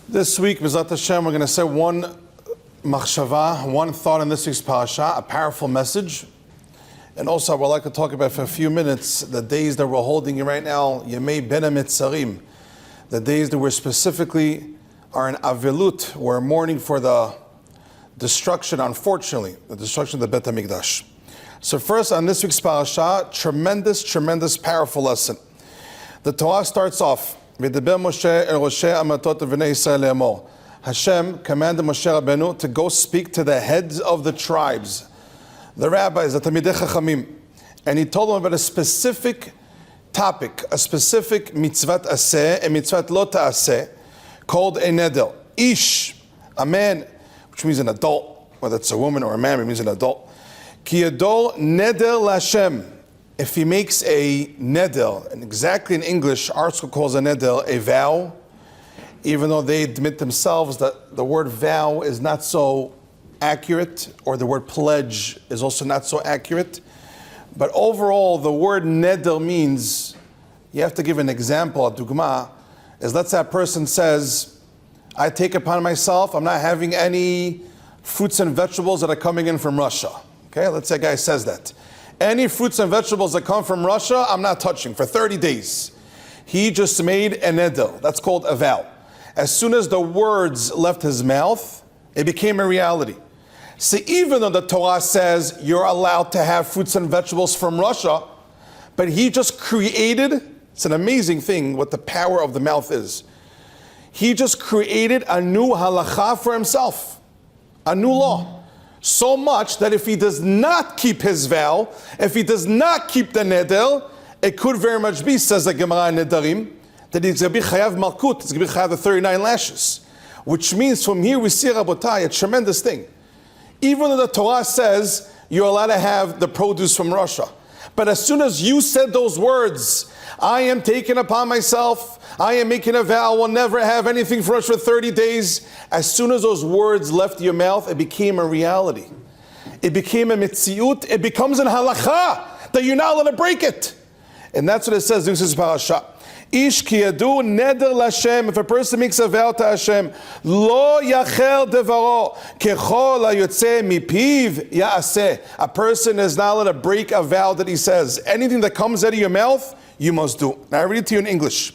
This week, B'ezrat Hashem, we're going to say one machshava, one thought in this week's parasha, a powerful message. And also, I would like to talk about for a few minutes the days that we're holding right now, Bein Hameitzarim, the days that we're specifically are in Avilut, we're mourning for the destruction, unfortunately, the destruction of the Bet HaMikdash. So first, on this week's parasha, tremendous, powerful lesson. The Torah starts off, V'deber Moshe el Roshei Amatot v'nei Yisrael le'emor. Hashem commanded Moshe Rabbeinu to go speak to the heads of the tribes, the rabbis, the Talmidei Chachamim, and he told them about a specific topic, a specific mitzvat aseh, a mitzvat lo ta'aseh, called a neder. Ish, a man, which means an adult, whether it's a woman or a man, it means an adult. Ki yadol neder l'Hashem. If he makes a neder, and exactly in English, our school calls a neder a vow, even though they admit themselves that the word vow is not so accurate, or the word pledge is also not so accurate. But overall, the word neder means, you have to give an example, a dugma, is let's say a person says, I take upon myself, I'm not having any fruits and vegetables that are coming in from Russia. Okay, let's say a guy says that. Any fruits and vegetables that come from Russia, I'm not touching for 30 days. He just made a neder. That's called a vow. As soon as the words left his mouth, it became a reality. So even though the Torah says you're allowed to have fruits and vegetables from Russia, but he just created, it's an amazing thing what the power of the mouth is. He just created a new halacha for himself, a new law. So much that if he does not keep his vow, if he does not keep the neder, it could very much be, says the Gemara in Nedarim, that he's going to be chayav malkut, he's going to be chayav the 39 lashes. Which means from here we see, Rabotai, a tremendous thing. Even though the Torah says you're allowed to have the produce from Russia, but as soon as you said those words, I am taking upon myself, I am making a vow, I will never have anything from Russia for 30 days. As soon as those words left your mouth, it became a reality. It became a mitziut, it becomes an halacha, that you're not allowed to break it. And that's what it says in this parasha. Ish ki yadu neder l'Hashem. If a person makes a vow to Hashem, lo yachel devaro kechol hayotze mipiv yaaseh. A person is not allowed to break a vow that he says. Anything that comes out of your mouth, you must do. Now I read it to you in English.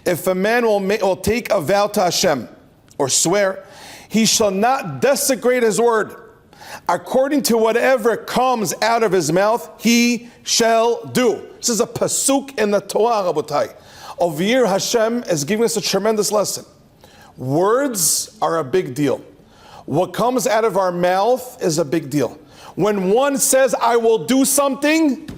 If a man will take a vow to Hashem, or swear, he shall not desecrate his word. According to whatever comes out of his mouth, he shall do. This is a pasuk in the Torah, Rabotai. Over here, Hashem is giving us a tremendous lesson. Words are a big deal. What comes out of our mouth is a big deal. When one says, I will do something,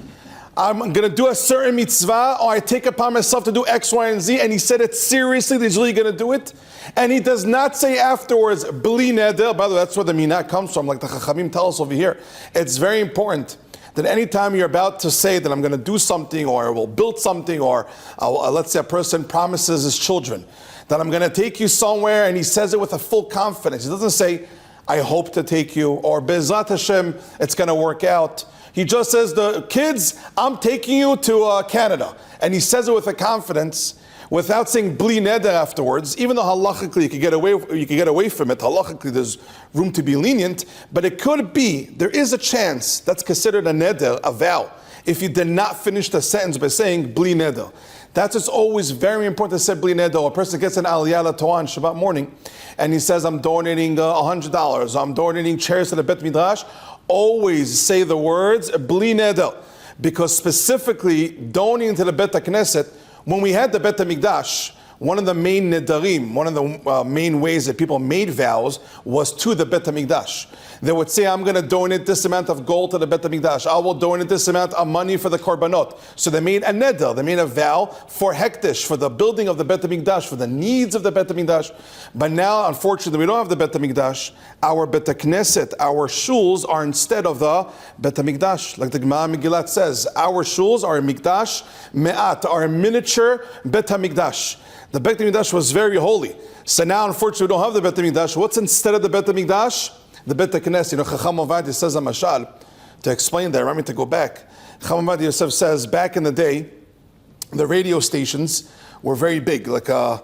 I'm going to do a certain mitzvah, or I take upon myself to do X, Y, and Z, and he said it seriously, that he's really going to do it, and he does not say afterwards, bli neder. By the way, that's where the minah comes from, like the Chachamim tell us over here. It's very important that anytime you're about to say that I'm going to do something, or I will build something, or let's say a person promises his children that I'm going to take you somewhere, and he says it with a full confidence. He doesn't say, I hope to take you, or B'ezrat Hashem, it's going to work out. He just says, the kids, I'm taking you to Canada. And he says it with a confidence, without saying bli neder afterwards, even though halachically you could get away from it, halachically there's room to be lenient, but it could be, there is a chance that's considered a neder, a vow, if you did not finish the sentence by saying bli neder. That's just always very important to say bli neder. A person gets an aliyah Torah on Shabbat morning, and he says, I'm donating $100, I'm donating chairs to the Bet Midrash. Always say the words bli neder, because specifically donating to the Bet HaKnesset, when we had the Bet HaMikdash, one of the main nedarim, one of the main ways that people made vows was to the Bet HaMikdash. They would say, I'm going to donate this amount of gold to the Bet HaMikdash. I will donate this amount of money for the korbanot. So they made a neder, they made a vow for hektish, for the building of the Bet HaMikdash, for the needs of the Bet HaMikdash. But now, unfortunately, we don't have the Bet HaMikdash. Our Bet HaKnesset, our shuls are instead of the Bet HaMikdash. Like the Gemara Megillat says, our shuls are a mikdash me'at, are a miniature Bet HaMikdash. The Bet HaMikdash was very holy. So now, unfortunately, we don't have the Bet HaMikdash. What's instead of the Bet HaMikdash? the Bet HaKnesset. Chacham Ovadia says a mashal, to explain that, remind me to go back. Chacham Ovadia Yosef says, back in the day, the radio stations were very big, like a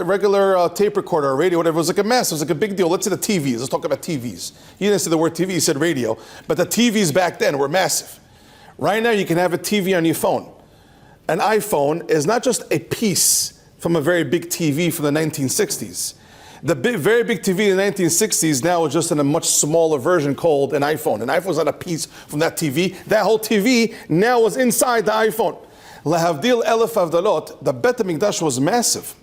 regular tape recorder or radio, whatever. It was like a mess. It was like a big deal. Let's say the TVs. Let's talk about TVs. He didn't say the word TV, he said radio. But the TVs back then were massive. Right now you can have a TV on your phone. An iPhone is not just a piece from a very big TV from the 1960s. The very big TV in the 1960s now is just in a much smaller version called an iPhone. An iPhone is not a piece from that TV. That whole TV now is inside the iPhone. Lahavdil elef avdalot, the Bet HaMikdash was massive.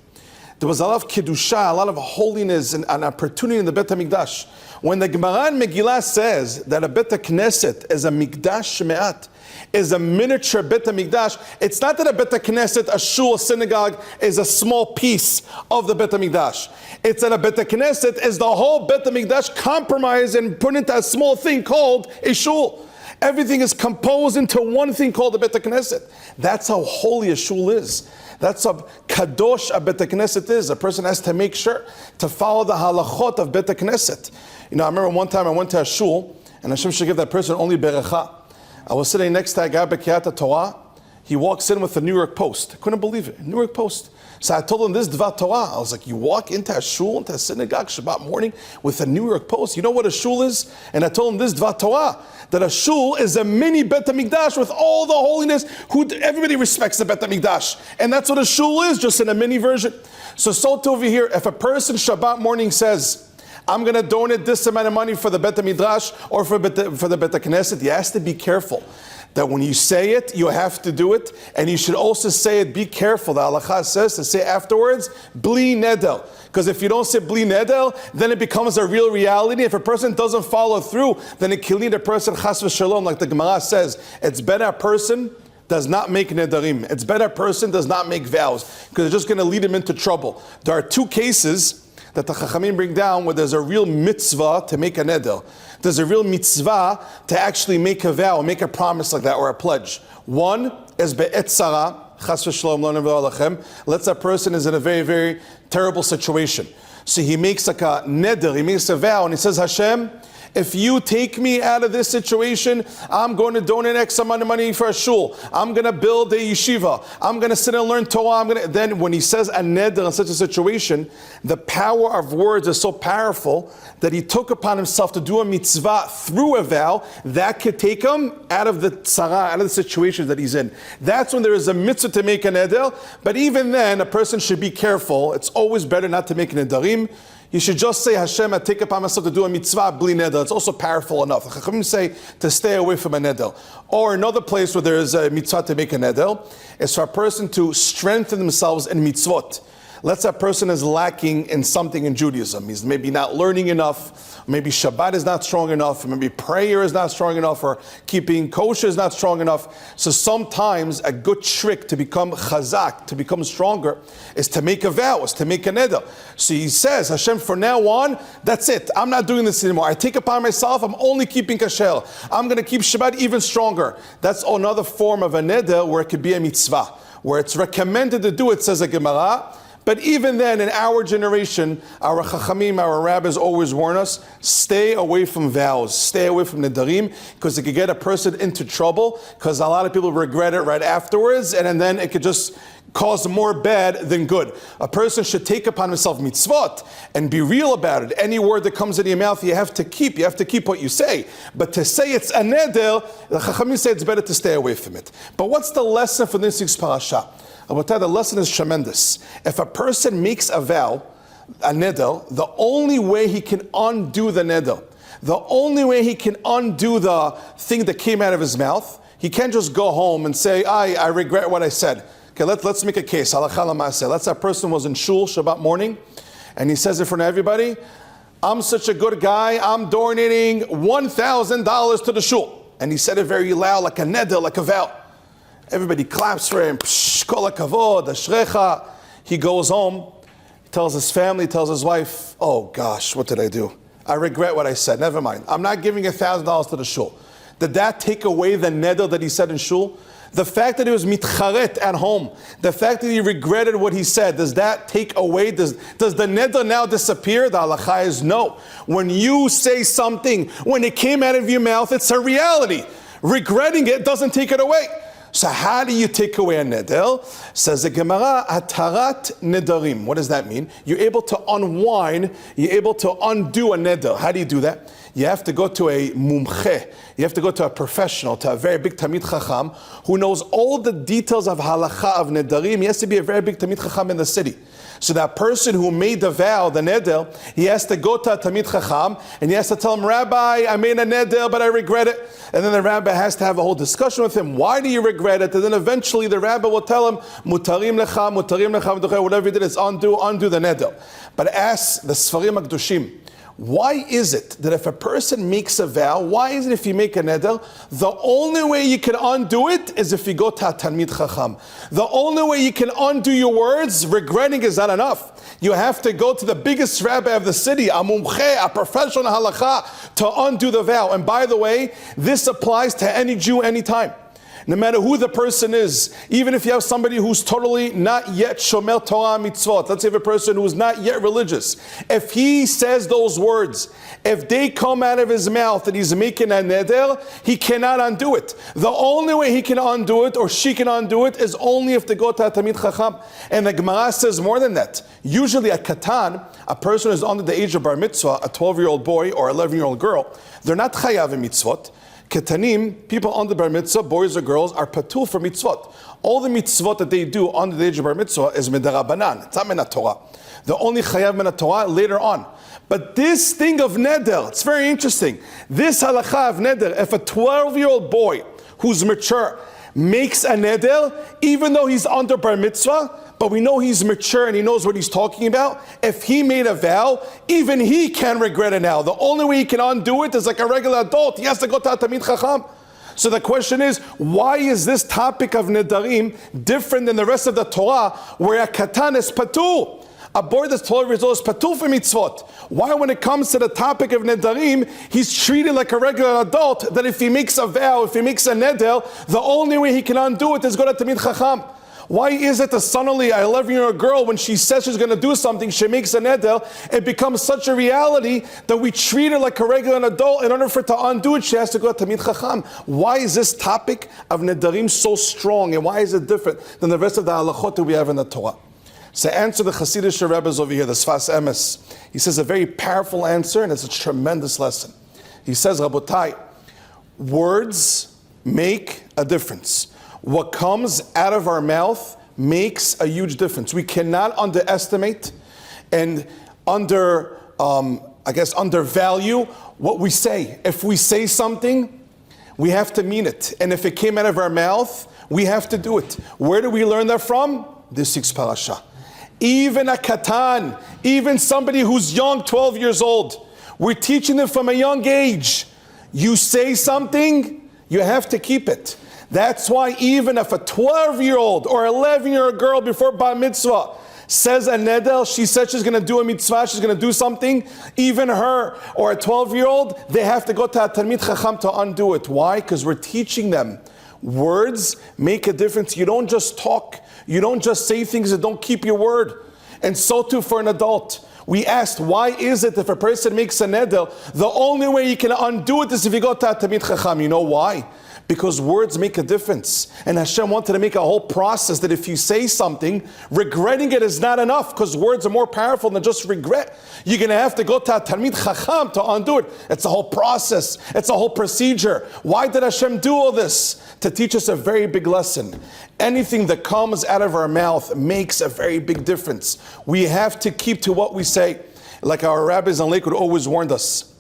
There was a lot of Kedusha, a lot of holiness and an opportunity in the Bet HaMikdash. When the Gemara in Megillah says that a Bet HaKnesset is a Mikdash Me'at, is a miniature Bet HaMikdash, it's not that a Bet HaKnesset, a shul, a synagogue, is a small piece of the Bet HaMikdash. It's that a Bet HaKnesset is the whole Bet HaMikdash compromised and put into a small thing called a shul. Everything is composed into one thing called the Bet HaKnesset. That's how holy a shul is. That's how kadosh a Bet HaKnesset is. A person has to make sure to follow the halachot of Bet HaKnesset. I remember one time I went to a shul, and Hashem should give that person only beracha. I was sitting next to a guy b'Kriyat Torah. He walks in with the New York Post. I couldn't believe it. New York Post. So I told him this Dvar Torah. I was like, you walk into a shul, into a synagogue, Shabbat morning, with a New York Post. You know what a shul is? And I told him this Dvar Torah, that a shul is a mini Bet HaMikdash with all the holiness. Everybody respects the Bet HaMikdash. And that's what a shul is, just in a mini version. So to over here, if a person Shabbat morning says, I'm going to donate this amount of money for the Bet HaMidrash or for the Bet HaKnesset, you have to be careful. That when you say it, you have to do it, and you should also say it, be careful. The halakha says to say afterwards, bli nedel. Because if you don't say bli nedel, then it becomes a real reality. If a person doesn't follow through, then it can lead a person chas v'shalom, like the Gemara says. It's better a person does not make nedarim. It's better a person does not make vows, because it's just going to lead him into trouble. There are two cases that the Chachamim bring down where there's a real mitzvah to make a neder. There's a real mitzvah to actually make a vow, make a promise like that, or a pledge. One is be'et tzara, chas v'shalom lo nevar lachem. Let's say a person is in a very, very terrible situation. So he makes like a neder, he makes a vow, and he says, Hashem, if you take me out of this situation, I'm going to donate X amount of money for a shul. I'm going to build a yeshiva. I'm going to sit and learn Torah. Then when he says a neder in such a situation, the power of words is so powerful that he took upon himself to do a mitzvah through a vow that could take him out of the tzara, out of the situation that he's in. That's when there is a mitzvah to make a neder. But even then, a person should be careful. It's always better not to make nedarim. You should just say, Hashem, I take upon myself to do a mitzvah, bli neder. It's also powerful enough. The Chachamim say to stay away from a neder. Or another place where there is a mitzvah to make a neder is for a person to strengthen themselves in mitzvot. Let's say a person is lacking in something in Judaism. He's maybe not learning enough, maybe Shabbat is not strong enough, maybe prayer is not strong enough, or keeping kosher is not strong enough. So sometimes a good trick to become chazak, to become stronger, is to make a vow, is to make a neder. So he says, Hashem, from now on, that's it. I'm not doing this anymore. I take upon myself, I'm only keeping kasher. I'm going to keep Shabbat even stronger. That's another form of a neder where it could be a mitzvah. Where it's recommended to do it, says a Gemara. But even then, in our generation, our chachamim, our rabbis always warn us, stay away from vows, stay away from nedarim, because it could get a person into trouble, because a lot of people regret it right afterwards, and then it could just cause more bad than good. A person should take upon himself mitzvot and be real about it. Any word that comes in your mouth, you have to keep what you say. But to say it's a neder, the chachamim say it's better to stay away from it. But what's the lesson for this week's parasha? The lesson is tremendous. If a person makes a vow, a neder, the only way he can undo the neder, the only way he can undo the thing that came out of his mouth, he can't just go home and say, I regret what I said. Okay, let's make a case. Halakha l'maaseh. Let's say a person was in shul Shabbat morning, and he says in front of everybody, I'm such a good guy, I'm donating $1,000 to the shul. And he said it very loud, like a neder, like a vow. Everybody claps for him. Psh, kol hakavod, ashrecha. He goes home, he tells his family, tells his wife, oh gosh, what did I do? I regret what I said. Never mind. I'm not giving $1,000 to the shul. Did that take away the neder that he said in shul? The fact that he was mitcharet at home, the fact that he regretted what he said, does that take away? Does the neder now disappear? The halacha is no. When you say something, when it came out of your mouth, it's a reality. Regretting it doesn't take it away. So how do you take away a neder? Says the Gemara, atarat nedarim. What does that mean? You're able to unwind, you're able to undo a neder. How do you do that? You have to go to a mumche. You have to go to a professional, to a very big Tamid Chacham, who knows all the details of halacha of nedarim. He has to be a very big Tamid Chacham in the city. So that person who made the vow, the neder, he has to go to a Tamid Chacham, and he has to tell him, Rabbi, I made a neder, but I regret it. And then the rabbi has to have a whole discussion with him. Why do you regret it? And then eventually the rabbi will tell him, mutarim lecha, whatever you did is undo the neder. But ask the Sfarim HaKadoshim, why is it that if a person makes a vow, why is it if you make a neder, the only way you can undo it is if you go to a Talmid Chacham. The only way you can undo your words, regretting is not enough. You have to go to the biggest rabbi of the city, a mumche, a professional halacha, to undo the vow. And by the way, this applies to any Jew anytime. No matter who the person is, even if you have somebody who's totally not yet shomer Torah mitzvot, let's say if a person who's not yet religious, if he says those words, if they come out of his mouth that he's making a neder, he cannot undo it. The only way he can undo it, or she can undo it, is only if they go to a Tamid Chacham. And the Gemara says more than that. Usually a katan, a person who's under the age of bar mitzvah, a 12-year-old boy or 11-year-old girl, they're not chayav in mitzvot. Ketanim, people under bar mitzvah, boys or girls, are patur for mitzvot. All the mitzvot that they do under the age of bar mitzvah is midarabanan. It's not min Torah. The only chayav min Torah later on. But this thing of neder, it's very interesting. This halacha of neder, if a 12-year-old boy who's mature makes a neder, even though he's under bar mitzvah, but we know he's mature and he knows what he's talking about. If he made a vow, even he can regret it now. The only way he can undo it is like a regular adult. He has to go to a Tamid Chacham. So the question is, why is this topic of nedarim different than the rest of the Torah, where a katan is patur? A boy that's 12 years old is patur for mitzvot. Why, when it comes to the topic of nedarim, he's treated like a regular adult, that if he makes a vow, if he makes a neder, the only way he can undo it is go to Tamid Chacham? Why is it that suddenly an 11-year-old girl, when she says she's going to do something, she makes a neder, it becomes such a reality that we treat her like a regular adult? In order for her to undo it, she has to go to Tamid Chacham. Why is this topic of nedarim so strong, and why is it different than the rest of the halachot that we have in the Torah? So answer the Hasidic Rebbe's over here, the Sfas Emes. He says a very powerful answer, and it's a tremendous lesson. He says, Rabotai, words make a difference. What comes out of our mouth makes a huge difference. We cannot underestimate and undervalue what we say. If we say something, we have to mean it. And if it came out of our mouth, we have to do it. Where do we learn that from? This week's parasha. Even a katan, even somebody who's young, 12 years old, we're teaching them from a young age. You say something, you have to keep it. That's why even if a 12-year-old or 11-year-old girl before bar mitzvah says a neder, she said she's going to do a mitzvah, she's going to do something, even her or a 12-year-old, they have to go to a Talmid Chacham to undo it. Why? Because we're teaching them. Words make a difference. You don't just talk. You don't just say things that don't keep your word. And so too for an adult. We asked, why is it if a person makes a neder, the only way you can undo it is if you go to a Talmid Chacham? You know why? Because words make a difference. And Hashem wanted to make a whole process that if you say something, regretting it is not enough, because words are more powerful than just regret. You're going to have to go to a Talmid Chacham to undo it. It's a whole process. It's a whole procedure. Why did Hashem do all this? To teach us a very big lesson. Anything that comes out of our mouth makes a very big difference. We have to keep to what we say. Like our rabbis in Lakewood always warned us.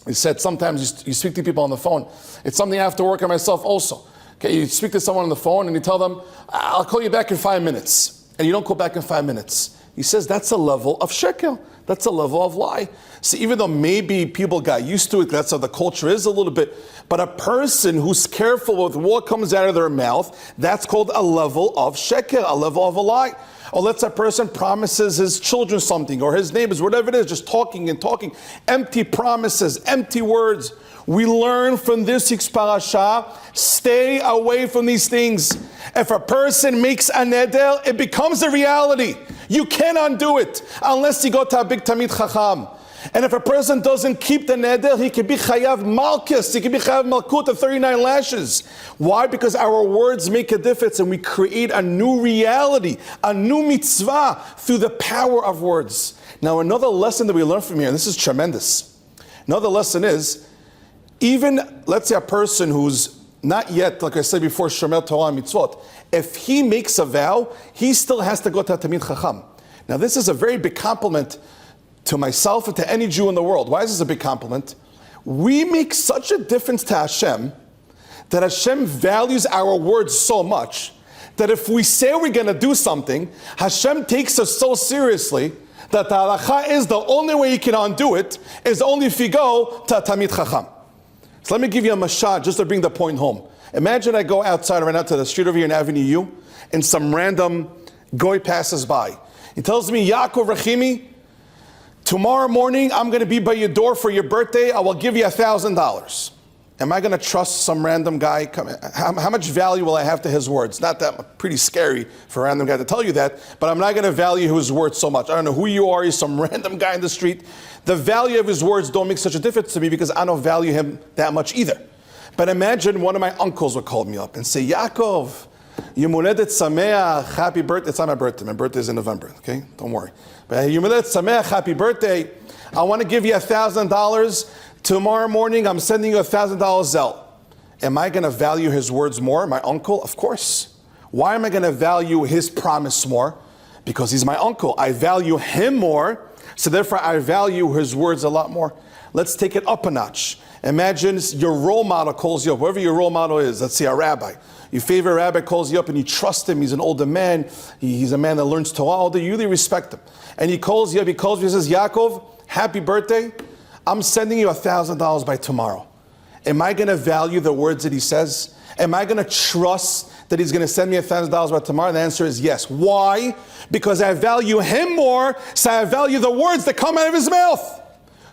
He said sometimes you speak to people on the phone. It's something I have to work on myself also. Okay, you speak to someone on the phone and you tell them, I'll call you back in 5 minutes. And you don't call back in 5 minutes. He says that's a level of shekel. That's a level of lie. So even though maybe people got used to it, that's how the culture is a little bit, but a person who's careful with what comes out of their mouth, that's called a level of shekel, a level of a lie. Or let's say a person promises his children something, or his neighbors, whatever it is, just talking and talking. Empty promises, empty words. We learn from this week's parasha, stay away from these things. If a person makes a neder, it becomes a reality. You can't undo it unless you go to a big Tamid Chacham. And if a person doesn't keep the neder, he can be chayav malchus, he can be chayav malkut of 39 lashes. Why? Because our words make a difference and we create a new reality, a new mitzvah through the power of words. Now another lesson that we learn from here, and this is tremendous. Another lesson is, even, let's say a person who's not yet, like I said before, Shomer Torah and Mitzvot, if he makes a vow, he still has to go to a Tamid Chacham. Now this is a very big compliment to myself and to any Jew in the world. Why is this a big compliment? We make such a difference to Hashem that Hashem values our words so much that if we say we're going to do something, Hashem takes us so seriously that the halacha is the only way you can undo it is only if you go to a Tamid Chacham. So let me give you a mashal just to bring the point home. Imagine I go outside right now to the street over here in Avenue U and some random goy passes by. He tells me, Yaakov Rahimi, tomorrow morning I'm going to be by your door for your birthday. I will give you $1,000. Am I going to trust some random guy? How much value will I have to his words? Not that pretty scary for a random guy to tell you that, but I'm not going to value his words so much. I don't know who you are. He's some random guy in the street. The value of his words don't make such a difference to me because I don't value him that much either. But imagine one of my uncles would call me up and say, Yaakov, Yom Holedet Sameach, happy birthday. It's not my birthday. My birthday is in November, okay? Don't worry. But Yom Holedet Sameach, happy birthday. I want to give you $1,000. Tomorrow morning, I'm sending you $1,000 Zelle. Am I going to value his words more? My uncle? Of course. Why am I going to value his promise more? Because he's my uncle. I value him more, so therefore I value his words a lot more. Let's take it up a notch. Imagine your role model calls you up, whoever your role model is. Let's say a rabbi. Your favorite rabbi calls you up and you trust him. He's an older man. He's a man that learns Torah. You really respect him. And he calls you up, he says, Yaakov, happy birthday. I'm sending you $1,000 by tomorrow. Am I going to value the words that he says? Am I going to trust that he's going to send me $1,000 by tomorrow? The answer is yes. Why? Because I value him more, so I value the words that come out of his mouth.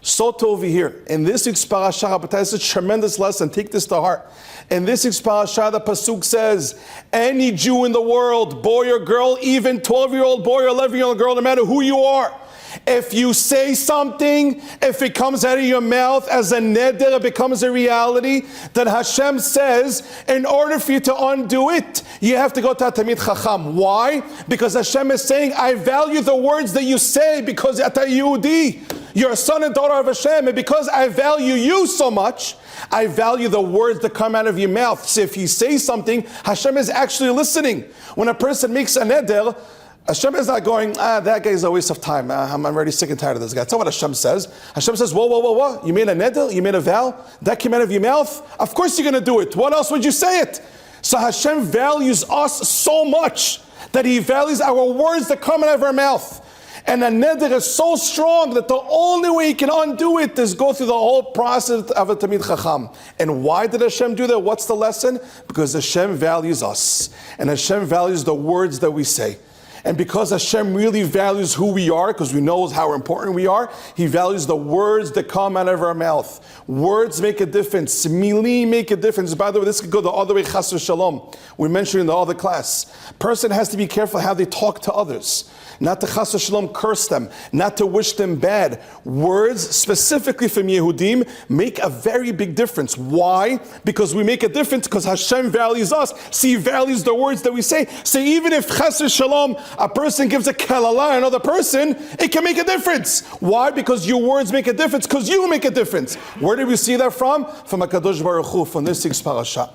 So to over here, in this week's parasha, this is a tremendous lesson. Take this to heart. In this week's parasha, the pasuk says, any Jew in the world, boy or girl, even 12-year-old boy or 11-year-old girl, no matter who you are, if you say something, if it comes out of your mouth as a neder, it becomes a reality, then Hashem says, in order for you to undo it, you have to go to a Tamid Chacham. Why? Because Hashem is saying, I value the words that you say because you're a Yehudi. You're a son and daughter of Hashem, and because I value you so much, I value the words that come out of your mouth. So if you say something, Hashem is actually listening. When a person makes a neder, Hashem is not going, that guy is a waste of time. I'm already sick and tired of this guy. That's not what Hashem says. Hashem says, whoa. You made a neder? You made a vow? That came out of your mouth? Of course you're going to do it. What else would you say it? So Hashem values us so much that He values our words that come out of our mouth. And a neder is so strong that the only way you can undo it is go through the whole process of a Tamid Chacham. And why did Hashem do that? What's the lesson? Because Hashem values us. And Hashem values the words that we say. And because Hashem really values who we are, because we know how important we are, He values the words that come out of our mouth. Words make a difference. Milim make a difference. By the way, this could go the other way, chas v'shalom. We mentioned in the other class. Person has to be careful how they talk to others. Not to chas v'shalom curse them. Not to wish them bad. Words, specifically from Yehudim, make a very big difference. Why? Because we make a difference because Hashem values us. So He values the words that we say. So even if chas v'shalom, a person gives a kalala to another person, it can make a difference. Why? Because your words make a difference, because you make a difference. Where did we see that from? From HaKadosh Baruch Hu, from this week's parasha.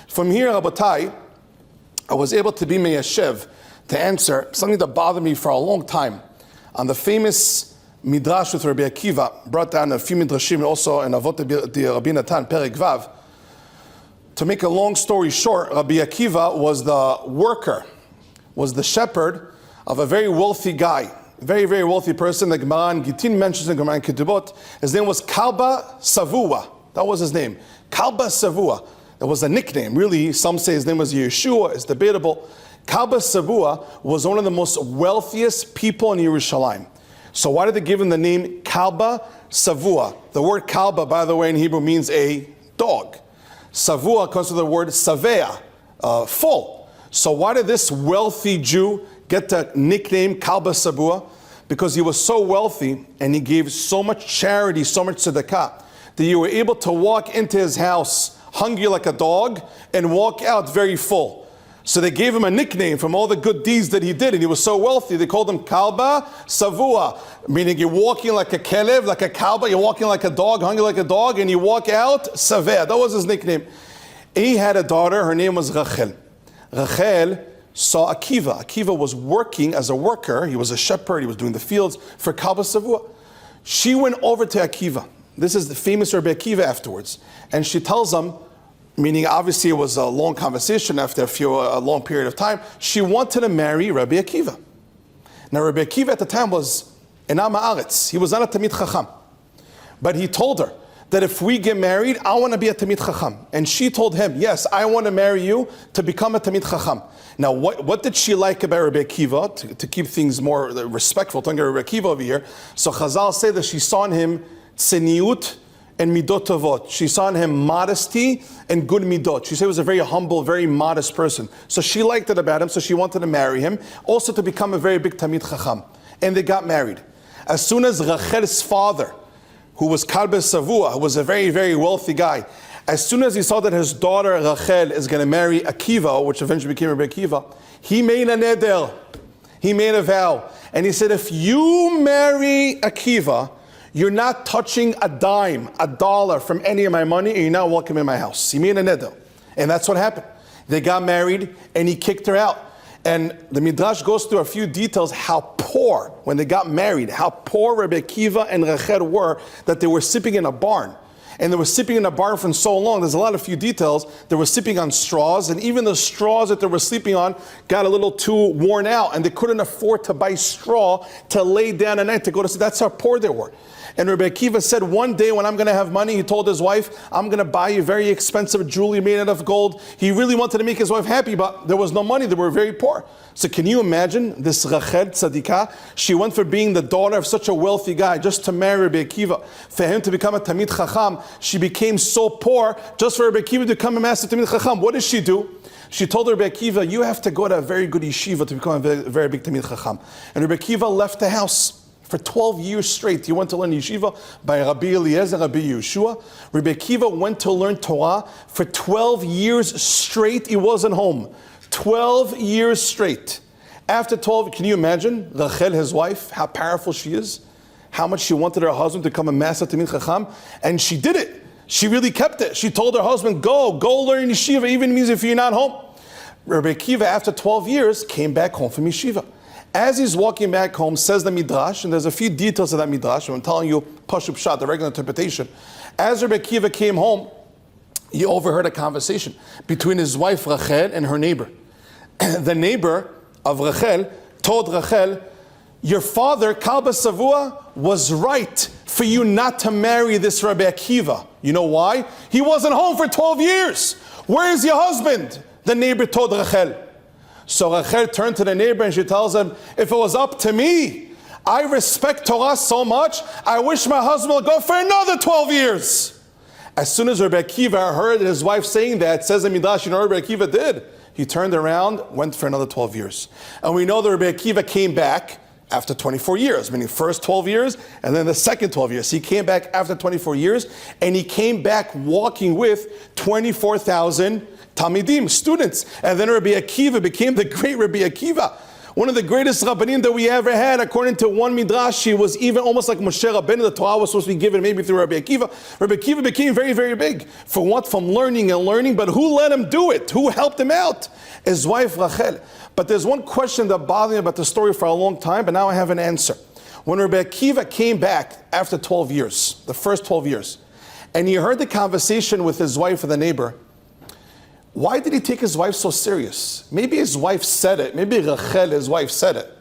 From here, Rabbi, I was able to be meyashev, to answer something that bothered me for a long time. On the famous Midrash with Rabbi Akiva, brought down a few Midrashim also in Avot Rabbi Natan, Perek Vav. To make a long story short, Rabbi Akiva was the worker, was the shepherd of a very wealthy guy, very, very wealthy person. The Gemara in Gittin mentions in Gemara in Ketubot. His name was Kalba Savua. That was his name. Kalba Savua. That was a nickname. Really, some say his name was Yeshua. It's debatable. Kalba Savua was one of the most wealthiest people in Yerushalayim. So why did they give him the name Kalba Savua? The word Kalba, by the way, in Hebrew means a dog. Savua comes from the word Savea, full. So why did this wealthy Jew get the nickname Kalba Savua? Because he was so wealthy and he gave so much charity, so much tzedakah, that you were able to walk into his house hungry like a dog and walk out very full. So they gave him a nickname from all the good deeds that he did, and he was so wealthy, they called him Kalba Savua, meaning you're walking like a kelev, like a kalba, you're walking like a dog, hungry like a dog, and you walk out Saveh. That was his nickname. He had a daughter, her name was Rachel. Rachel saw Akiva. Akiva was working as a worker, he was a shepherd, he was doing the fields for Kalba Savua. She went over to Akiva. This is the famous Rabbi Akiva afterwards. And she tells him, meaning obviously it was a long conversation after a long period of time, she wanted to marry Rabbi Akiva. Now Rabbi Akiva at the time was an Am Haaretz. He was not a Tamid Chacham. But he told her that if we get married, I want to be a Tamid Chacham. And she told him, yes, I want to marry you to become a Tamid Chacham. Now what did she like about Rabbi Akiva, to keep things more respectful, to Rabbi Akiva over here? So Chazal say that she saw in him tzeniut and midot tovot. She saw in him modesty and good midot. She said he was a very humble, very modest person. So she liked it about him, so she wanted to marry him, also to become a very big Tamid Chacham. And they got married. As soon as Rachel's father, who was Kalba Savua, who was a very, very wealthy guy, as soon as he saw that his daughter Rachel is going to marry Akiva, which eventually became Rabbi Akiva, he made a neder. He made a vow. And he said, if you marry Akiva, you're not touching a dime, a dollar from any of my money, and you're not welcome in my house. He made a neder. And that's what happened. They got married, and he kicked her out. And the Midrash goes through a few details how poor, when they got married, how poor Rabbi Akiva and Rachel were, that they were sleeping in a barn. And they were sleeping in a barn for so long, there's a lot of few details. They were sleeping on straws, and even the straws that they were sleeping on got a little too worn out, and they couldn't afford to buy straw to lay down at night to go to sleep. That's how poor they were. And Rabbi Akiva said, one day when I'm going to have money, he told his wife, I'm going to buy you very expensive jewelry made out of gold. He really wanted to make his wife happy, but there was no money. They were very poor. So can you imagine this Rachel Tzadikah? She went for being the daughter of such a wealthy guy just to marry Rabbi Akiva. For him to become a Tamid Chacham, she became so poor just for Rabbi Akiva to become a master Tamid Chacham. What did she do? She told Rabbi Akiva, you have to go to a very good yeshiva to become a very, very big Tamid Chacham. And Rabbi Akiva left the house. For 12 years straight, he went to learn yeshiva by Rabbi Eliezer, Rabbi Yeshua. Rabbi Akiva went to learn Torah for 12 years straight. He wasn't home. 12 years straight. After 12, can you imagine Rachel, his wife, how powerful she is? How much she wanted her husband to become a master Tamid Chacham? And she did it. She really kept it. She told her husband, go learn yeshiva, even means if you're not home. Rabbi Akiva, after 12 years, came back home from yeshiva. As he's walking back home, says the Midrash, and there's a few details of that Midrash, I'm telling you, Pashup Pshat, the regular interpretation. As Rabbi Akiva came home, he overheard a conversation between his wife Rachel and her neighbor. The neighbor of Rachel told Rachel, your father, Kalba Savua, was right for you not to marry this Rabbi Akiva. You know why? He wasn't home for 12 years. Where is your husband? The neighbor told Rachel. So Rachel turned to the neighbor and she tells him, if it was up to me, I respect Torah so much, I wish my husband would go for another 12 years. As soon as Rabbi Akiva heard his wife saying that, says the Midrash, you know what Rabbi Akiva did? He turned around, went for another 12 years. And we know that Rabbi Akiva came back after 24 years, meaning first 12 years and then the second 12 years. He came back after 24 years and he came back walking with 24,000 Talmidim, students. And then Rabbi Akiva became the great Rabbi Akiva. One of the greatest Rabbanim that we ever had. According to one Midrash, he was even almost like Moshe Rabbeinu. The Torah was supposed to be given maybe through Rabbi Akiva. Rabbi Akiva became very, very big. For what? From learning and learning. But who let him do it? Who helped him out? His wife Rachel. But there's one question that bothered me about the story for a long time, but now I have an answer. When Rabbi Akiva came back after 12 years, the first 12 years, and he heard the conversation with his wife and the neighbor, why did he take his wife so serious? Maybe his wife said it. Maybe Rachel, his wife, said it.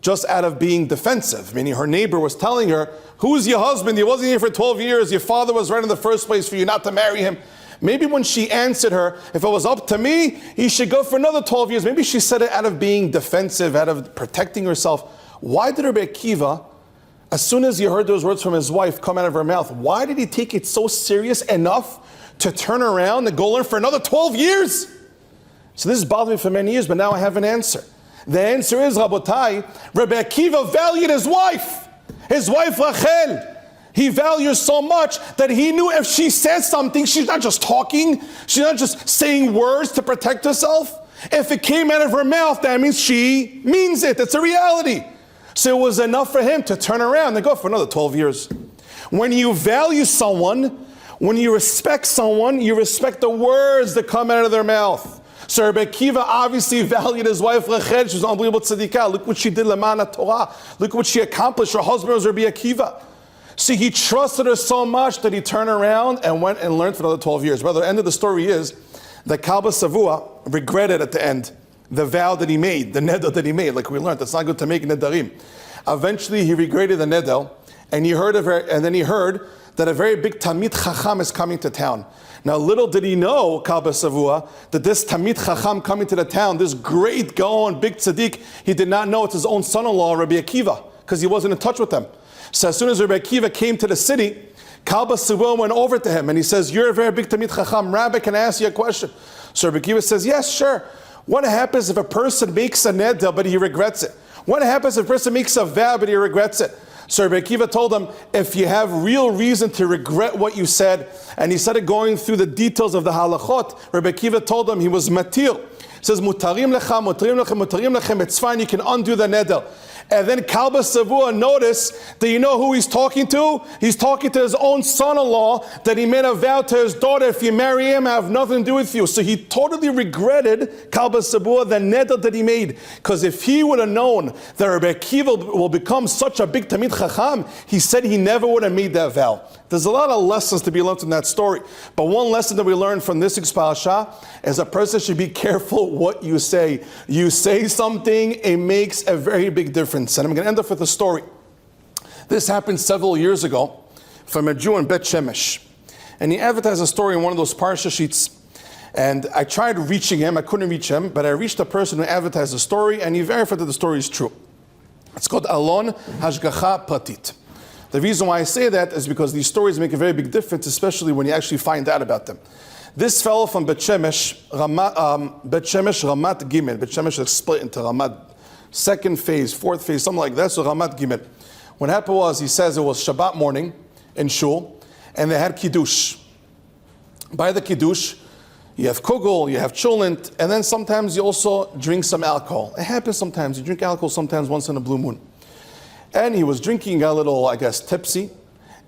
Just out of being defensive. Meaning her neighbor was telling her, who's your husband? He wasn't here for 12 years. Your father was right in the first place for you not to marry him. Maybe when she answered her, if it was up to me, he should go for another 12 years. Maybe she said it out of being defensive, out of protecting herself. Why did Rabbi Akiva As soon as he heard those words from his wife come out of her mouth, why did he take it so serious enough to turn around and go learn for another 12 years? So this has bothered me for many years, but now I have an answer. The answer is, Rabotai, Rabbi Akiva valued his wife Rachel. He values so much that he knew if she says something, she's not just talking, she's not just saying words to protect herself. If it came out of her mouth, that means she means it. It's a reality. So it was enough for him to turn around and go for another 12 years. When you value someone, when you respect someone, you respect the words that come out of their mouth. So Rabbi Akiva obviously valued his wife Rachel. She was an unbelievable tzadikah. Look what she did l'ma'an Torah. Look what she accomplished. Her husband was Rabbi Akiva. See, he trusted her so much that he turned around and went and learned for another 12 years. Brother, the end of the story is that Kalba Savua regretted at the end the vow that he made, the neder that he made. Like we learned, it's not good to make nedarim. Eventually, he regretted the neder, and he heard that a very big Talmid Chacham is coming to town. Now, little did he know, Kalba Savua, that this Talmid Chacham coming to the town, this great Gaon, big tzaddik, he did not know it's his own son-in-law, Rabbi Akiva, because he wasn't in touch with them. So as soon as Rabbi Akiva came to the city, Kalba Savua went over to him and he says, "You're a very big Talmid Chacham. Rabbi, can I ask you a question?" So Rabbi Akiva says, "Yes, sure. What happens if a person makes a neder but he regrets it? What happens if a person makes a vow but he regrets it?" So Rabbi Akiva told him, if you have real reason to regret what you said, and he started going through the details of the halachot, Rabbi Akiva told him he was matir. He says, "Mutarim lecha, mutarim lechem, mutarim lechem." It's fine, you can undo the neder. And then Kalba Savua noticed that you know who he's talking to? He's talking to his own son-in-law that he made a vow to his daughter, if you marry him, I have nothing to do with you. So he totally regretted, Kalba Savua, the neder that he made. Because if he would have known that Rabbi Akiva will become such a big Talmid Chacham, he said he never would have made that vow. There's a lot of lessons to be learned in that story. But one lesson that we learned from this week's parasha is a person should be careful what you say. You say something, it makes a very big difference. And I'm going to end up with a story. This happened several years ago from a Jew in Bet Shemesh. And he advertised a story in one of those parasha sheets. And I tried reaching him, I couldn't reach him, but I reached a person who advertised the story and he verified that the story is true. It's called Alon Hashgacha Pratit. The reason why I say that is because these stories make a very big difference, especially when you actually find out about them. This fellow from Bet Shemesh, Ramat Gimel. Bet Shemesh is split into Ramat, second phase, fourth phase, something like that. So Ramat Gimel. What happened was, he says it was Shabbat morning in Shul, and they had Kiddush. By the Kiddush, you have kugel, you have cholent, and then sometimes you also drink some alcohol. It happens sometimes. You drink alcohol sometimes once in a blue moon. And he was drinking a little, I guess, tipsy,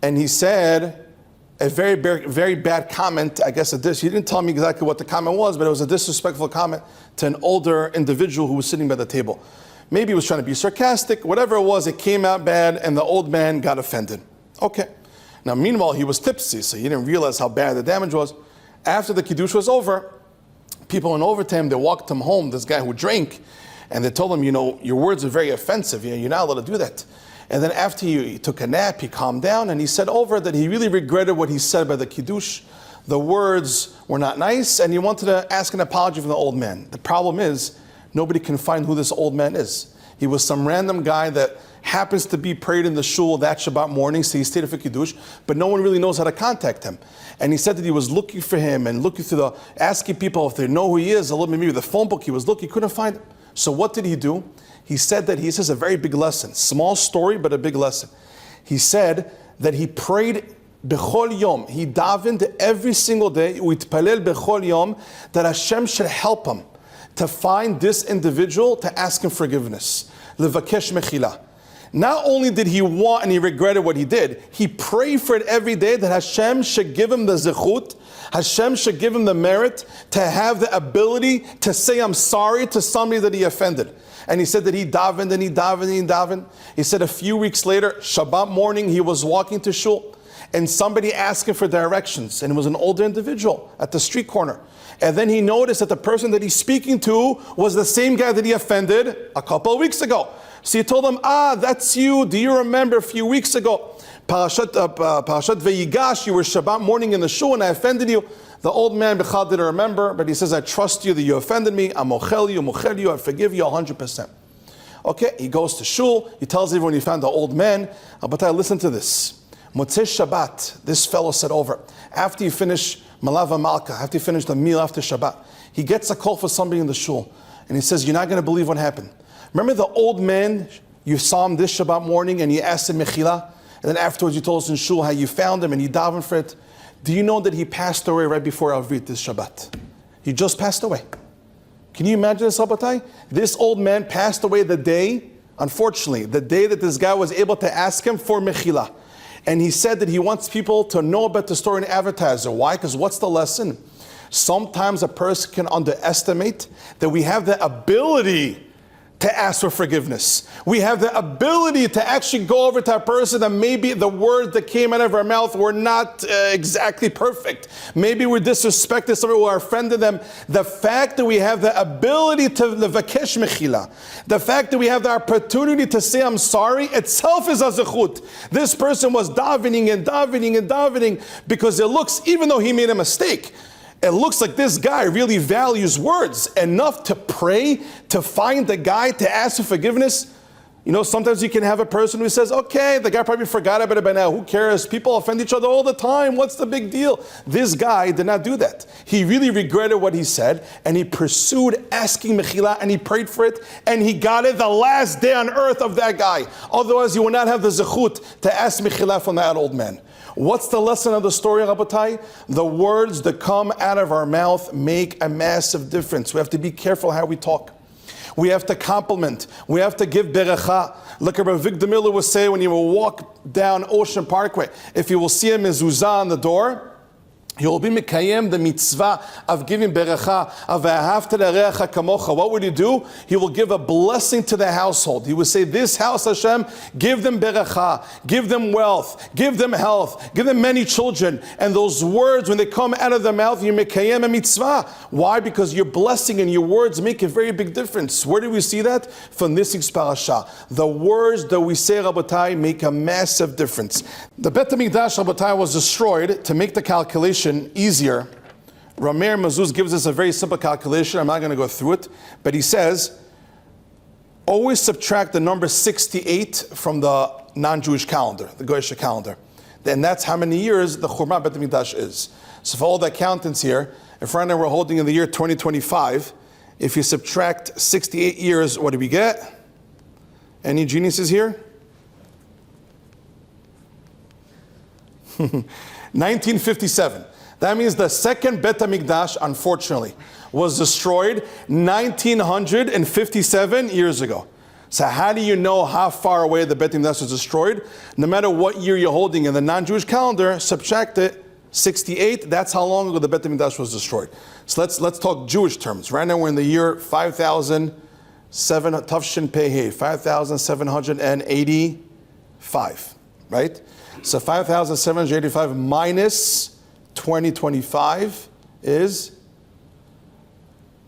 and he said a very, very bad comment. I guess he didn't tell me exactly what the comment was, but it was a disrespectful comment to an older individual who was sitting by the table. Maybe he was trying to be sarcastic, whatever it was, it came out bad, and the old man got offended. Okay. Now, meanwhile, he was tipsy, so he didn't realize how bad the damage was. After the Kiddush was over, people went over to him, they walked him home, this guy who drank, and they told him, you know, your words are very offensive, you're not allowed to do that. And then after he took a nap, he calmed down, and he said over that he really regretted what he said by the Kiddush. The words were not nice, and he wanted to ask an apology from the old man. The problem is, nobody can find who this old man is. He was some random guy that happens to be prayed in the shul that Shabbat morning, so he stayed for Kiddush, but no one really knows how to contact him. And he said that he was looking for him and looking through asking people if they know who he is, maybe the phone book, he was looking, he couldn't find him. So what did he do? He said that he says a very big lesson, small story, but a big lesson. He said that he prayed bechol yom, he davened every single day, uitpalel bechol yom, that Hashem should help him to find this individual to ask him forgiveness. Levakesh mechila. Not only did he want and he regretted what he did, he prayed for it every day that Hashem should give him the zechut, Hashem should give him the merit to have the ability to say I'm sorry to somebody that he offended. And he said that he davened and he davened and he davened. He said a few weeks later, Shabbat morning, he was walking to shul and somebody asked him for directions, and it was an older individual at the street corner. And then he noticed that the person that he's speaking to was the same guy that he offended a couple of weeks ago. So he told him, that's you. Do you remember a few weeks ago, Parashat Vayigash, you were Shabbat morning in the shul and I offended you. The old man Bechal didn't remember, but he says, I trust you that you offended me. I'm mochel you, I forgive you 100%. Okay, he goes to shul, he tells everyone he found the old man. But listen to this. Motzei Shabbat, this fellow said over, after you finish Malava Malka, after you finish the meal after Shabbat, he gets a call for somebody in the shul. And he says, you're not going to believe what happened. Remember the old man, you saw him this Shabbat morning and you asked him Mechila? And then afterwards you told us in shul how you found him and you davened for it. Do you know that he passed away right before Avrit this Shabbat? He just passed away. Can you imagine this, Rabbi? This old man passed away the day, unfortunately, the day that this guy was able to ask him for Mechila. And he said that he wants people to know about the story and advertise it. Why? Because what's the lesson? Sometimes a person can underestimate that we have the ability to ask for forgiveness. We have the ability to actually go over to a person that maybe the words that came out of our mouth were not exactly perfect. Maybe we disrespected somebody or offended them. The fact that we have the ability to levakesh mechila, the fact that we have the opportunity to say I'm sorry, itself is a zechut. This person was davening and davening and davening because it looks, even though he made a mistake, it looks like this guy really values words enough to pray, to find the guy, to ask for forgiveness. You know, sometimes you can have a person who says, okay, the guy probably forgot about it by now. Who cares? People offend each other all the time. What's the big deal? This guy did not do that. He really regretted what he said, and he pursued asking Mechila, and he prayed for it, and he got it the last day on earth of that guy. Otherwise, you will not have the zechut to ask Mechila from that old man. What's the lesson of the story, Rabbi? The words that come out of our mouth make a massive difference. We have to be careful how we talk. We have to compliment. We have to give beracha. Like Rabbi Victor Miller would say when you will walk down Ocean Parkway, if you will see a mezuzah on the door, he will be mekayem the mitzvah of giving beracha, of ahavta l'reacha kamocha. What would he do? He will give a blessing to the household. He would say, this house, Hashem, give them beracha, give them wealth, give them health, give them many children. And those words, when they come out of the mouth, you mekayem a mitzvah. Why? Because your blessing and your words make a very big difference. Where do we see that? From this week's parasha. The words that we say, Rabbatai, make a massive difference. The Bet HaMikdash, Rabbatai, was destroyed. To make the calculation easier, Rameir Mazuz gives us a very simple calculation. I'm not going to go through it, but he says, always subtract the number 68 from the non-Jewish calendar, the Goyish calendar. Then that's how many years the Churma Bet HaMikdash is. So for all the accountants here, if right now we're holding in the year 2025, if you subtract 68 years, what do we get? Any geniuses here? 1957. That means the second Bet HaMikdash, unfortunately, was destroyed 1957 years ago. So how do you know how far away the Bet HaMikdash was destroyed? No matter what year you're holding in the non-Jewish calendar, subtract it, 68, that's how long ago the Bet HaMikdash was destroyed. So let's talk Jewish terms. Right now we're in the year 5,700, Tafshin Pehei, 5,785, right? So 5,785 minus 2025 is,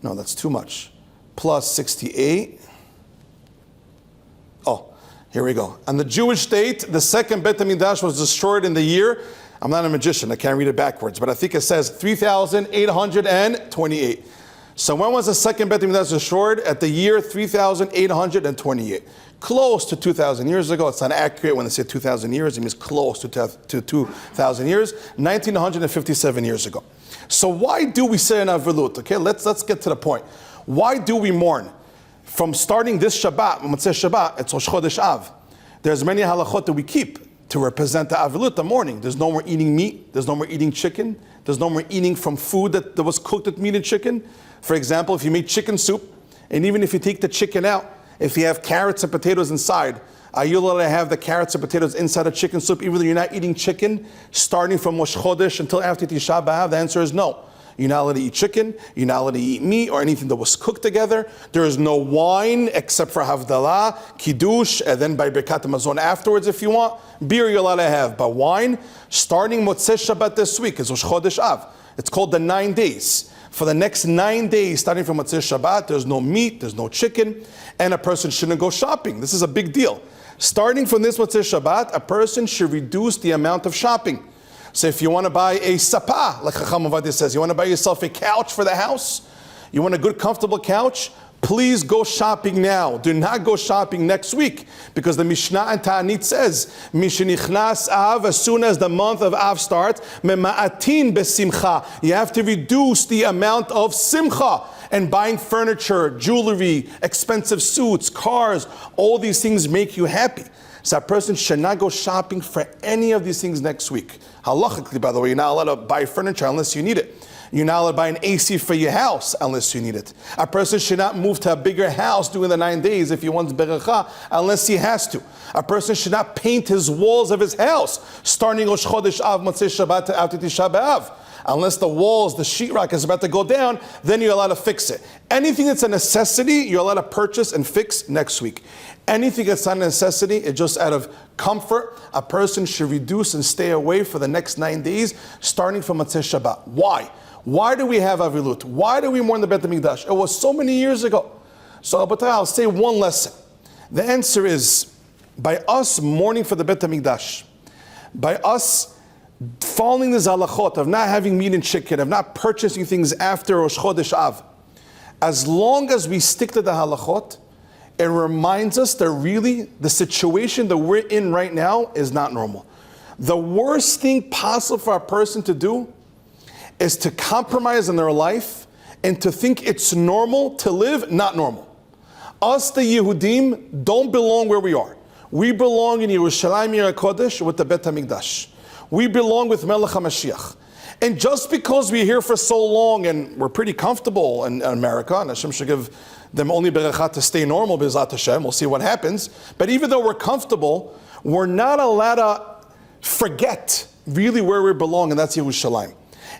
no, that's too much, plus 68. Oh, here we go. On the Jewish state, the second Bet HaMikdash was destroyed in the year, I'm not a magician, I can't read it backwards, but I think it says 3,828. So when was the second Bet HaMikdash destroyed? At the year 3,828. Close to 2,000 years ago. It's not accurate when they say 2,000 years. It means close to 2,000 years. 1957 years ago. So why do we say an Avilut? Okay, let's get to the point. Why do we mourn? From starting this Shabbat, Massei Shabbat, it's Rosh Chodesh Av. There's many halachot that we keep to represent the Avilut, the mourning. There's no more eating meat. There's no more eating chicken. There's no more eating from food that was cooked with meat and chicken. For example, if you make chicken soup, and even if you take the chicken out, if you have carrots and potatoes inside, are you allowed to have the carrots and potatoes inside a chicken soup, even though you're not eating chicken, starting from Rosh Chodesh until after Tisha B'Av? The answer is no. You're not allowed to eat chicken, you're not allowed to eat meat or anything that was cooked together. There is no wine except for Havdalah, Kiddush, and then by Birkat Hamazon afterwards if you want. Beer you're allowed to have, but wine, starting Motzei Shabbat this week, is Rosh Chodesh Av. It's called the 9 days. For the next 9 days, starting from Matzei Shabbat, there's no meat, there's no chicken, and a person shouldn't go shopping. This is a big deal. Starting from this Matzei Shabbat, a person should reduce the amount of shopping. So if you want to buy a sapa, like Chacham Ovadia says, you want to buy yourself a couch for the house, you want a good comfortable couch, Please go shopping now. Do not go shopping next week, because the Mishnah and Ta'anit says, Mishenichnas Av, as soon as the month of Av starts, mema'atin besimcha. You have to reduce the amount of simcha. And buying furniture, jewelry, expensive suits, cars, all these things make you happy. So a person should not go shopping for any of these things next week. Halachically, by the way, you're not allowed to buy furniture unless you need it. You're not allowed to buy an AC for your house unless you need it. A person should not move to a bigger house during the 9 days if he wants beracha unless he has to. A person should not paint his walls of his house starting Rosh Chodesh Av, Massei Shabbat after Tisha B'Av. Unless the walls, the sheetrock is about to go down, then you're allowed to fix it. Anything that's a necessity, you're allowed to purchase and fix next week. Anything that's not a necessity, it's just out of comfort, a person should reduce and stay away for the next 9 days, starting from Matzeh Shabbat. Why? Why do we have Avilut? Why do we mourn the Beit HaMikdash? It was so many years ago. So I'll say one lesson. The answer is, by us mourning for the Beit HaMikdash, by us following the zalachot of not having meat and chicken, of not purchasing things after Rosh Chodesh Av, as long as we stick to the halachot, it reminds us that really the situation that we're in right now is not normal. The worst thing possible for a person to do is to compromise in their life and to think it's normal to live not normal. Us, the Yehudim, don't belong where we are. We belong in Yerushalayim Yer HaKodesh with the Beit HaMikdash. We belong with Melech HaMashiach. And just because we're here for so long and we're pretty comfortable in America, and Hashem should give them only beracha to stay normal, B'ezrat Hashem, we'll see what happens. But even though we're comfortable, we're not allowed to forget really where we belong, and that's Yerushalayim.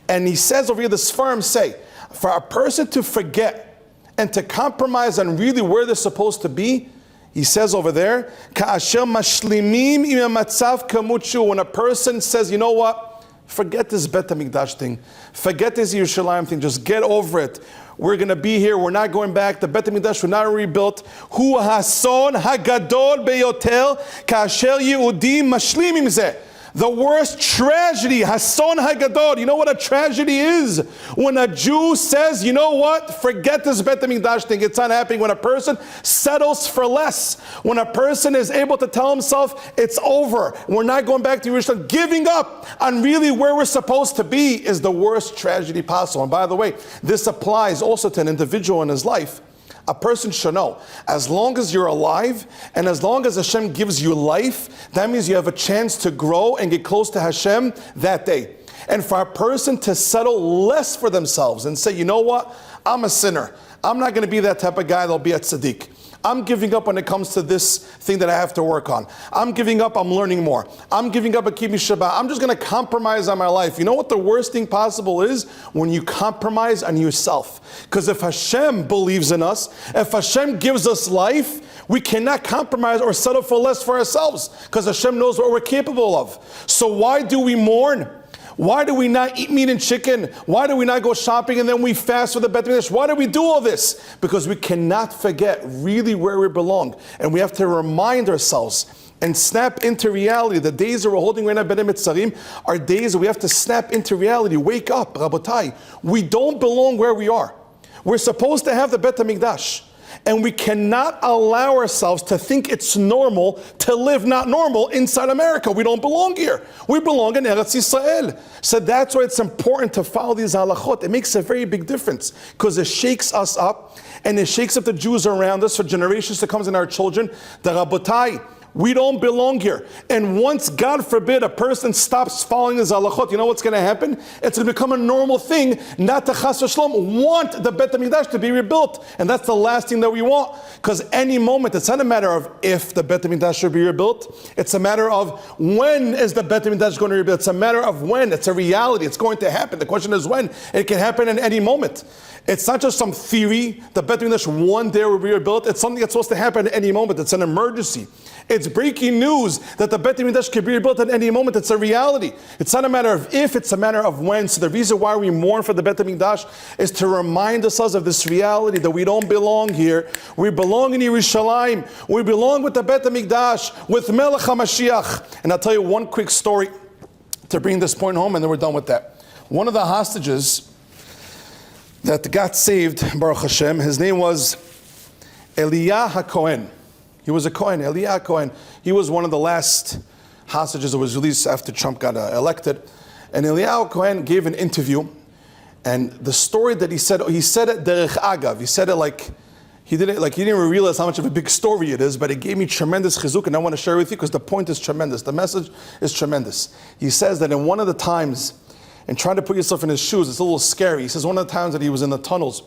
And he says over here, the Sfarim say, for a person to forget and to compromise on really where they're supposed to be, he says over there, Ka'asher mashlimim im matzav kamuchu. When a person says, you know what, forget this Beit HaMikdash thing, forget this Yerushalayim thing, just get over it. We're going to be here, we're not going back, the Beit HaMikdash will not rebuilt. Hu hason hagadol beyotel ka'asher Yehudim mashlimim zeh. The worst tragedy, Hason Hagadol. You know what a tragedy is? When a Jew says, you know what, forget this Beit HaMikdash thing, it's not happening. When a person settles for less. When a person is able to tell himself, it's over, we're not going back to Jerusalem. Giving up on really where we're supposed to be is the worst tragedy possible. And by the way, this applies also to an individual in his life. A person should know, as long as you're alive and as long as Hashem gives you life, that means you have a chance to grow and get close to Hashem that day. And for a person to settle less for themselves and say, you know what, I'm a sinner. I'm not going to be that type of guy that'll be at Tzaddik. I'm giving up when it comes to this thing that I have to work on. I'm giving up, I'm learning more. I'm giving up at Kibbutz Shabbat. I'm just going to compromise on my life. You know what the worst thing possible is? When you compromise on yourself. Because if Hashem believes in us, if Hashem gives us life, we cannot compromise or settle for less for ourselves. Because Hashem knows what we're capable of. So why do we mourn? Why do we not eat meat and chicken? Why do we not go shopping and then we fast for the Beit HaMikdash? Why do we do all this? Because we cannot forget really where we belong. And we have to remind ourselves and snap into reality. The days that we're holding right now, Bein Hameitzarim, are days that we have to snap into reality. Wake up, Rabotai. We don't belong where we are. We're supposed to have the Beit HaMikdash. And we cannot allow ourselves to think it's normal to live not normal inside America. We don't belong here. We belong in Eretz Yisrael. So that's why it's important to follow these halachot. It makes a very big difference because it shakes us up and it shakes up the Jews around us for generations to come and our children. The Rabotai, we don't belong here. And once, God forbid, a person stops following the zalachot, you know what's going to happen? It's going to become a normal thing not to chas v'shalom want the Beit HaMikdash to be rebuilt. And that's the last thing that we want. Because any moment, it's not a matter of if the Beit HaMikdash should be rebuilt. It's a matter of when is the Beit HaMikdash going to be rebuilt. It's a matter of when. It's a reality. It's going to happen. The question is when. It can happen at any moment. It's not just some theory. The Beit HaMikdash one day will be rebuilt. It's something that's supposed to happen at any moment. It's an emergency. It's breaking news that the Beit HaMikdash can be rebuilt at any moment. It's a reality. It's not a matter of if, it's a matter of when. So the reason why we mourn for the Beit HaMikdash is to remind ourselves of this reality that we don't belong here. We belong in Yerushalayim. We belong with the Beit HaMikdash, with Melech HaMashiach. And I'll tell you one quick story to bring this point home, and then we're done with that. One of the hostages that got saved, Baruch Hashem, his name was Eliyahu HaKohen. He was a Kohen, Eliyahu HaKohen. He was one of the last hostages that was released after Trump got elected. And Eliyahu HaKohen gave an interview, and the story that he said it derech agav. He said it like he didn't even realize how much of a big story it is, but it gave me tremendous chizuk, and I want to share it with you because the point is tremendous. The message is tremendous. He says that in one of the times, and trying to put yourself in his shoes, it's a little scary. He says one of the times that he was in the tunnels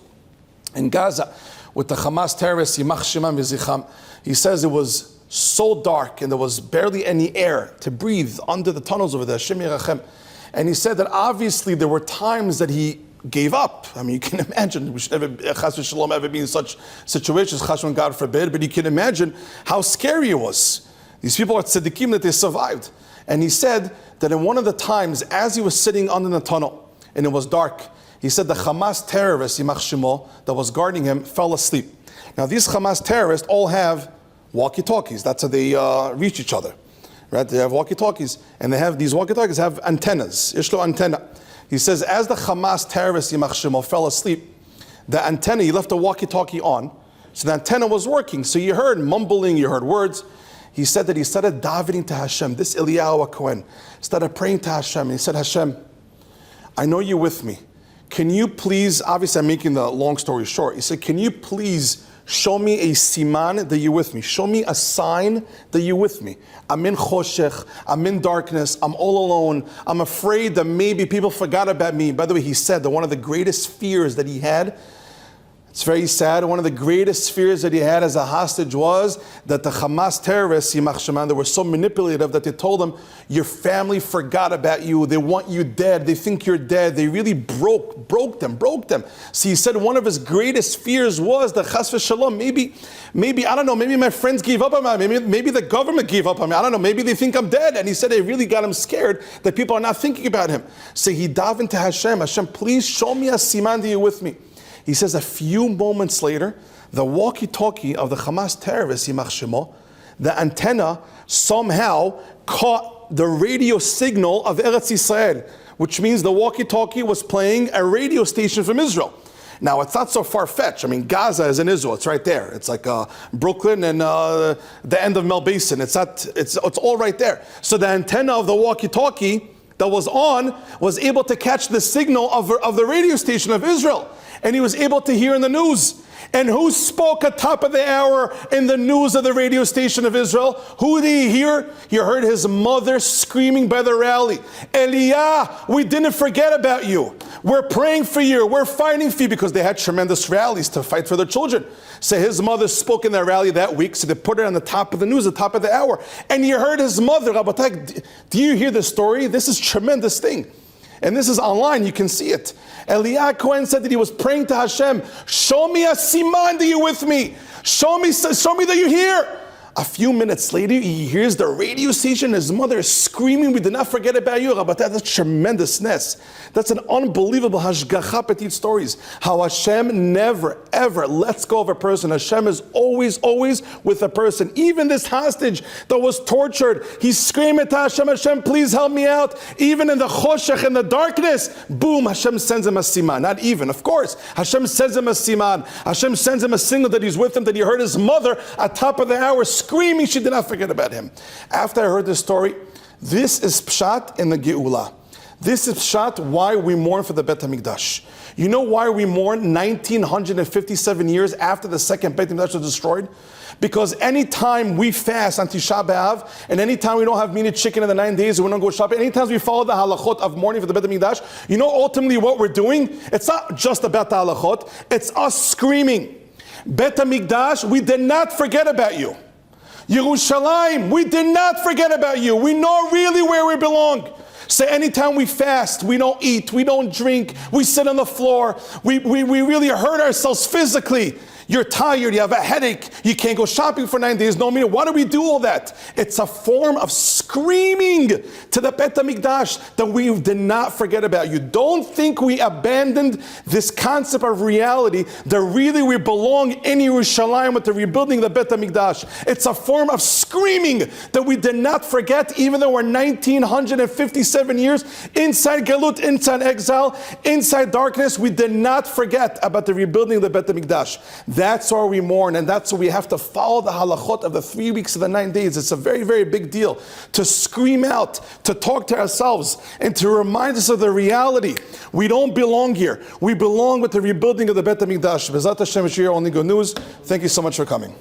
in Gaza with the Hamas terrorists, Yimach Shemam V'zicham, he says it was so dark and there was barely any air to breathe under the tunnels over there, Hashem Yerachem. And he said that obviously there were times that he gave up. I mean, you can imagine, we should never, Chas v'Shalom, ever be in such situations, Chas v'Shalom, God forbid, but you can imagine how scary it was. These people are tzaddikim that they survived. And he said that in one of the times, as he was sitting under the tunnel, and it was dark, he said the Hamas terrorist, Yimach Shemo, that was guarding him, fell asleep. Now these Hamas terrorists all have walkie-talkies. That's how they reach each other. Right? They have walkie-talkies, and they have, these walkie-talkies have antennas. Ishlo antenna. He says, as the Hamas terrorist, Yimach Shemo, fell asleep, the antenna, he left the walkie-talkie on, so the antenna was working. So you heard mumbling, you heard words. He said that he started davening to Hashem. This Eliyahu HaKohen started praying to Hashem. And he said, Hashem, I know you're with me. Can you please, obviously I'm making the long story short. He said, can you please show me a siman that you're with me? Show me a sign that you're with me. I'm in choshech, I'm in darkness, I'm all alone. I'm afraid that maybe people forgot about me. By the way, he said that one of the greatest fears that he had, it's very sad, one of the greatest fears that he had as a hostage was that the Hamas terrorists, Yimach Sheman, they were so manipulative that they told him, your family forgot about you, they want you dead, they think you're dead, they really broke them. So he said one of his greatest fears was that Chas v'Shalom, maybe, I don't know, maybe my friends gave up on me, maybe the government gave up on me, I don't know, maybe they think I'm dead. And he said it really got him scared that people are not thinking about him. So he davened to Hashem, Hashem, please show me a siman that you're with me. He says a few moments later, the walkie-talkie of the Hamas terrorist, Yimach Shemo, the antenna somehow caught the radio signal of Eretz Yisrael, which means the walkie-talkie was playing a radio station from Israel. Now, it's not so far-fetched. I mean, Gaza is in Israel. It's right there. It's like Brooklyn and the end of Mel Basin. It's all right there. So the antenna of the walkie-talkie that was on was able to catch the signal of the radio station of Israel. And he was able to hear in the news. And who spoke at top of the hour in the news of the radio station of Israel? Who did he hear? He heard his mother screaming by the rally, Eliyahu, we didn't forget about you. We're praying for you. We're fighting for you, because they had tremendous rallies to fight for their children. So his mother spoke in that rally that week, so they put it on the top of the news, the top of the hour. And you heard his mother, Rabbi, do you hear the story? This is a tremendous thing. And this is online, you can see it. Eliyahu HaKohen said that he was praying to Hashem, show me a siman that you're with me. Show me that you're here. A few minutes later, he hears the radio station, his mother is screaming, we did not forget about you. But that's tremendousness. That's an unbelievable hashgacha petit stories. How Hashem never, ever lets go of a person. Hashem is always, always with a person. Even this hostage that was tortured, he's screaming to Hashem, Hashem, please help me out. Even in the choshech, in the darkness, boom, Hashem sends him a siman. Not even, of course. Hashem sends him a siman. Hashem sends him a signal that he's with him, that he heard his mother at top of the hour screaming, she did not forget about him. After I heard this story, this is pshat in the Geula. This is pshat why we mourn for the Bet HaMikdash. You know why we mourn 1957 years after the second Bet HaMikdash was destroyed? Because anytime we fast on Tisha B'Av, and anytime we don't have meat and chicken in the 9 days, and we don't go shopping, anytime we follow the halachot of mourning for the Bet HaMikdash, you know ultimately what we're doing? It's not just about the halachot, it's us screaming, Bet HaMikdash, we did not forget about you. Yerushalayim, we did not forget about you. We know really where we belong. So anytime we fast, we don't eat, we don't drink, we sit on the floor, we really hurt ourselves physically. You're tired, you have a headache, you can't go shopping for 9 days, no meal. Why do we do all that? It's a form of screaming to the Bet HaMikdash that we did not forget about you. Don't think we abandoned this concept of reality, that really we belong in Yerushalayim with the rebuilding of the Bet HaMikdash. It's a form of screaming that we did not forget, even though we're 1957 years inside Galut, inside exile, inside darkness. We did not forget about the rebuilding of the Bet HaMikdash. That's why we mourn, and that's why we have to follow the halachot of the 3 weeks of the 9 days. It's a very, very big deal to scream out, to talk to ourselves, and to remind us of the reality. We don't belong here. We belong with the rebuilding of the Beit HaMikdash. B'ezrat Hashem, only good news. Thank you so much for coming.